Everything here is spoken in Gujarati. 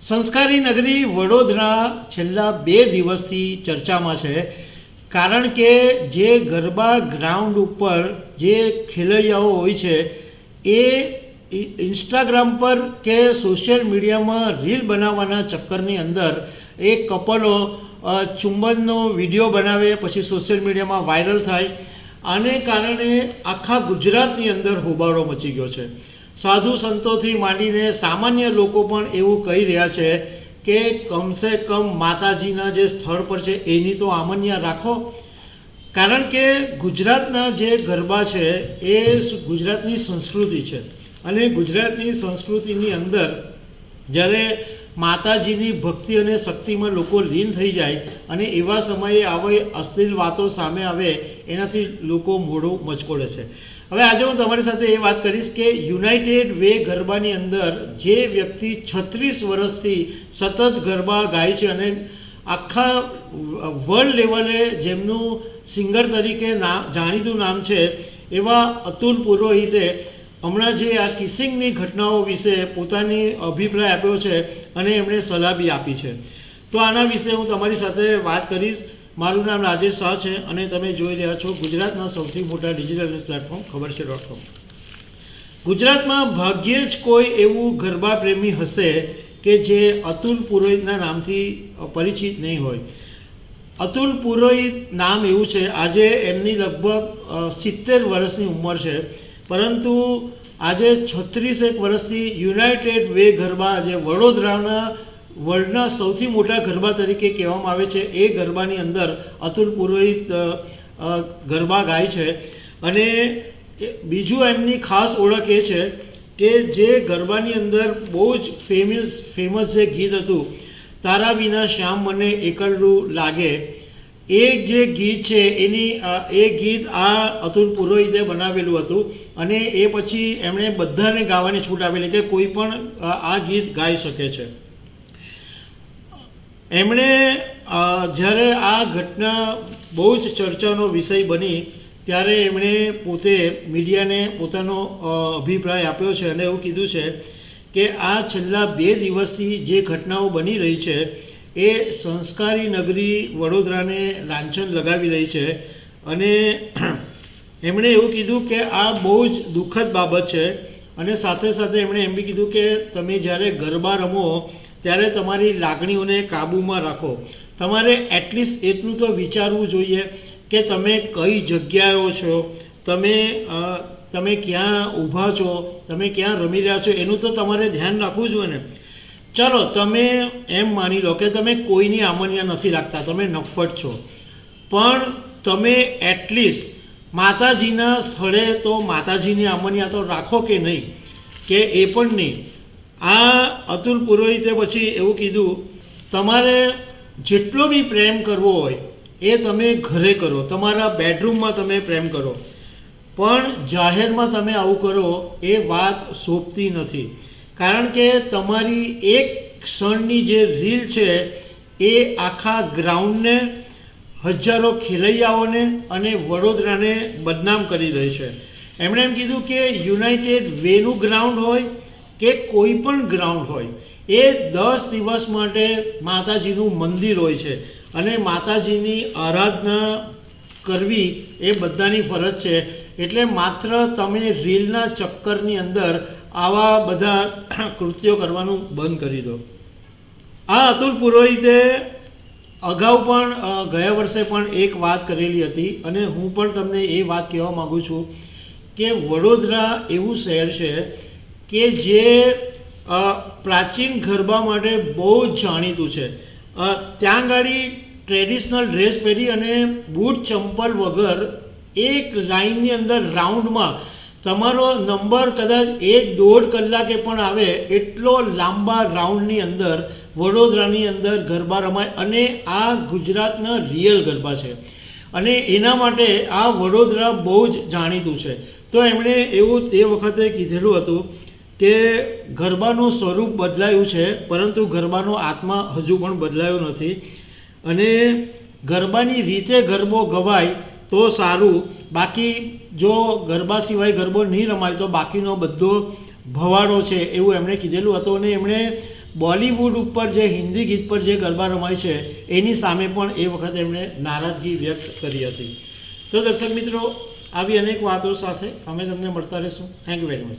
સંસ્કારી નગરી વડોદરા છેલ્લા 2 દિવસથી ચર્ચામાં છે, કારણ કે જે ગરબા ગ્રાઉન્ડ ઉપર જે ખેલૈયાઓ હોય છે એ ઇન્સ્ટાગ્રામ પર કે સોશિયલ મીડિયામાં રીલ બનાવવાના ચક્કરની અંદર એ કપલો ચુંબનનો વિડીયો બનાવે, પછી સોશિયલ મીડિયામાં વાયરલ થાય. આને કારણે આખા ગુજરાતની અંદર હોબાળો મચી ગયો છે. સાધુ સંતોથી માંડીને સામાન્ય લોકો પણ એવું કહી રહ્યા છે કે કમસે કમ માતાજીના જે સ્થળ પર છે એની તો આમન્યા રાખો, કારણ કે ગુજરાતના જે ગરબા છે એ ગુજરાતની સંસ્કૃતિ છે અને ગુજરાતની સંસ્કૃતિની અંદર જ્યારે માતાજીની ભક્તિ અને શક્તિમાં લોકો લીન થઈ જાય અને એવા સમયે આવી અશ્લીલ વાતો સામે આવે એનાથી લોકો મોઢું મચકોડે છે. હવે આજે હું તમારી સાથે એ વાત કરીશ કે યુનાઇટેડ વે ગરબાની અંદર જે વ્યક્તિ 36 વર્ષથી સતત ગરબા ગાય છે અને આખા વર્લ્ડ લેવલે જેમનું સિંગર તરીકે જાણીતું નામ છે એવા અતુલ પુરોહિતે હમણાં જે આ કિસિંગની ઘટનાઓ વિશે પોતાની અભિપ્રાય આપ્યો છે અને એમણે સલાહ બી આપી છે. તો આના વિશે હું તમારી સાથે વાત કરીશ. મારું નામ રાજેશ શાહ છે અને તમે જોઈ રહ્યા છો ગુજરાતના સૌથી મોટા ડિજિટલ ન્યૂઝ પ્લેટફોર્મ ખબરછે.com. ગુજરાતમાં ભાગ્યે જ કોઈ એવું ગરબા પ્રેમી હશે કે જે અતુલ પુરોહિતના નામથી પરિચિત નહીં હોય. અતુલ પુરોહિત નામ એવું છે, આજે એમની લગભગ 70 વર્ષની ઉંમર છે, પરંતુ આજે 36 વર્ષથી યુનાઇટેડ વે ગરબા જે વડોદરાના વર્લ્ડના સૌથી મોટા ગરબા તરીકે કહેવામાં આવે છે એ ગરબાની અંદર અતુલ પુરોહિત ગરબા ગાય છે. અને બીજું એમની ખાસ ઓળખ એ છે કે જે ગરબાની અંદર બહુ જ ફેમસ જે ગીત હતું, તારા વિના શ્યામ મને એકલડું લાગે, એ જે ગીત છે એ ગીત આ અતુલ પુરોહિતે બનાવેલું હતું અને એ પછી એમણે બધાને ગાવાની છૂટ આપેલી કે કોઈ પણ આ ગીત ગાઈ શકે છે. એમણે જ્યારે આ ઘટના બહુ જ ચર્ચાનો વિષય બની ત્યારે એમણે પોતે મીડિયાને પોતાનો અભિપ્રાય આપ્યો છે અને એવું કીધું છે કે આ છેલ્લા 2 દિવસથી જે ઘટનાઓ બની રહી છે એ સંસ્કારી નગરી વડોદરાને લાંછન લગાવી રહી છે. અને એમણે એવું કીધું કે આ બહુ જ દુઃખદ બાબત છે અને સાથે સાથે એમણે એમ બી કીધું કે તમે જ્યારે ગરબા રમો ત્યારે તમારી લાગણીઓને કાબૂમાં રાખો. તમારે એટલીસ્ટ એટલું તો વિચારવું જોઈએ કે તમે કઈ જગ્યાએ છો, તમે ક્યાં ઊભા છો, તમે ક્યાં રમી રહ્યા છો, એનું તો તમારે ધ્યાન રાખવું જોઈએ ને. ચાલો તમે એમ માની લો કે તમે કોઈની આમન્યા નથી રાખતા, તમે નફ્ફટ છો, પણ તમે એટલીસ્ટ માતાજીના સ્થળે તો માતાજીની આમન્યા તો રાખો કે નહીં, કે એ પણ નહીં. આ અતુલ પુરોહિતે પછી એવું કીધું તમારે જેટલો બી પ્રેમ કરવો હોય એ તમે ઘરે કરો, તમારા બેડરૂમમાં તમે પ્રેમ કરો, પણ જાહેરમાં તમે આવું કરો એ વાત શોભતી નથી. કારણ કે તમારી એક ક્ષણની જે રીલ છે એ આખા ગ્રાઉન્ડને, હજારો ખેલૈયાઓને અને વડોદરાને બદનામ કરી રહી છે. એમણે એમ કીધું કે યુનાઇટેડ વેનું ગ્રાઉન્ડ હોય કે કોઈ પણ ગ્રાઉન્ડ હોય એ 10 દિવસ માટે માતાજીનું મંદિર હોય છે અને માતાજીની આરાધના કરવી એ બધાની ફરજ છે. એટલે માત્ર તમે રીલના ચક્કરની અંદર આવા બધા કૃત્યો કરવાનું બંધ કરી દો. આ અતુલ પુરોહિતે અગાઉ પણ ગયા વર્ષે પણ એક વાત કરેલી હતી અને હું પણ તમને એ વાત કહેવા માગું છું કે વડોદરા એવું શહેર છે કે જે પ્રાચીન ગરબા માટે બહુ જ જાણીતું છે. ત્યાં ગાડી ટ્રેડિશનલ ડ્રેસ પહેરી અને બૂટ ચંપલ વગર એક લાઇનની અંદર રાઉન્ડમાં તમારો નંબર કદાચ 1-1.5 કલાકે પણ આવે એટલો લાંબા રાઉન્ડની અંદર વડોદરાની અંદર ગરબા રમાય અને આ ગુજરાતના રિયલ ગરબા છે અને એના માટે આ વડોદરા બહુ જ જાણીતું છે. તો એમણે એવું તે વખતે કીધેલું હતું કે ગરબાનું સ્વરૂપ બદલાયું છે પરંતુ ગરબાનો આત્મા હજુ પણ બદલાયો નથી અને ગરબાની રીતે ગરબો ગવાય તો સારું, બાકી જો ગરબા સિવાય ગરબો નહીં રમાય તો બાકીનો બધો ભવાડો છે એવું એમણે કીધેલું હતું. અને એમણે બોલિવૂડ ઉપર જે હિન્દી ગીત પર જે ગરબા રમાય છે એની સામે પણ એ વખતે એમણે નારાજગી વ્યક્ત કરી હતી. તો દર્શક મિત્રો, આવી અનેક વાતો સાથે અમે તમને મળતા રહીશું. Thank you very much.